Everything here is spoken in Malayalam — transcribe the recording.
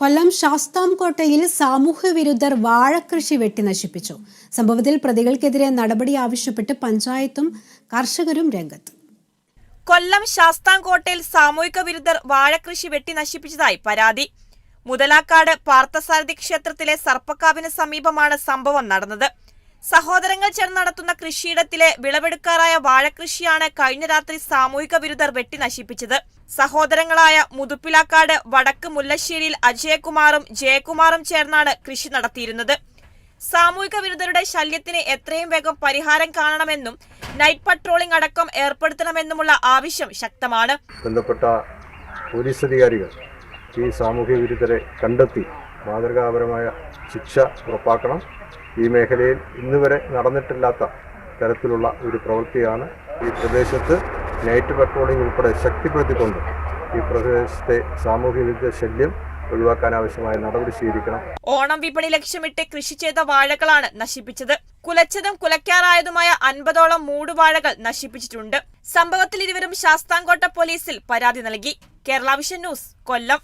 കൊല്ലം ശാസ്താംകോട്ടയിൽ സാമൂഹ്യവിരുദ്ധർ വാഴകൃഷി വെട്ടി നശിപ്പിച്ചു. സംഭവത്തിൽ പ്രതികൾക്കെതിരെ നടപടി ആവശ്യപ്പെട്ട് പഞ്ചായത്തും കർഷകരും രംഗത്ത്. കൊല്ലം ശാസ്താംകോട്ടയിൽ സാമൂഹിക വിരുദ്ധർ വാഴകൃഷി വെട്ടി നശിപ്പിച്ചതായി പരാതി. മുതലാക്കാട് പാർത്ഥസാരഥി ക്ഷേത്രത്തിലെ സർപ്പക്കാവിന് സമീപമാണ് സംഭവം നടന്നത്. സഹോദരങ്ങൾ ചേർന്ന് നടത്തുന്ന കൃഷിയിടത്തിലെ വിളവെടുക്കാറായ വാഴകൃഷിയാണ് കഴിഞ്ഞ രാത്രി സാമൂഹിക വിരുദ്ധർ വെട്ടി നശിപ്പിച്ചത്. സഹോദരങ്ങളായ മുതുപ്പിലാക്കാട് വടക്ക് മുല്ലശ്ശേരിയിൽ അജയകുമാറും ജയകുമാറും ചേർന്നാണ് കൃഷി നടത്തിയിരുന്നത്. സാമൂഹിക വിരുദ്ധരുടെ ശല്യത്തിന് എത്രയും വേഗം പരിഹാരം കാണണമെന്നും നൈറ്റ് പട്രോളിംഗ് അടക്കം ഏർപ്പെടുത്തണമെന്നുമുള്ള ആവശ്യം ശക്തമാണ്. ബന്ധപ്പെട്ട പോലീസ് അധികാരികൾ ഈ സാമൂഹിക വിരുദ്ധരെ കണ്ടെത്തി മാതൃകാപരമായ ശിക്ഷ ഉറപ്പാക്കണം. ഈ മേഖലയിൽ ഇന്നുവരെ നടന്നിട്ടില്ലാത്ത തരത്തിലുള്ള ഒരു പ്രവൃത്തിയാണ്. ഈ പ്രദേശത്ത് നൈറ്റ് പട്രോളിംഗ് ഉൾപ്പെടെ ശക്തിപ്പെടുത്തിക്കൊണ്ട് ഈ പ്രദേശത്തെ സാമൂഹിക വിരുദ്ധ ശല്യം ഒഴിവാക്കാൻ ആവശ്യമായ നടപടി സ്വീകരിക്കണം. ഓണം വിപണി ലക്ഷ്യമിട്ട് കൃഷി ചെയ്ത വാഴകളാണ് നശിപ്പിച്ചത്. കുലച്ചതും കുലയ്ക്കാറായതുമായ 50ഓളം മൂടുവാഴകൾ നശിപ്പിച്ചിട്ടുണ്ട്. സംഭവത്തിൽ ഇരുവരും ശാസ്താംകോട്ട പോലീസിൽ പരാതി നൽകി. കേരള വിഷൻ ന്യൂസ്, കൊല്ലം.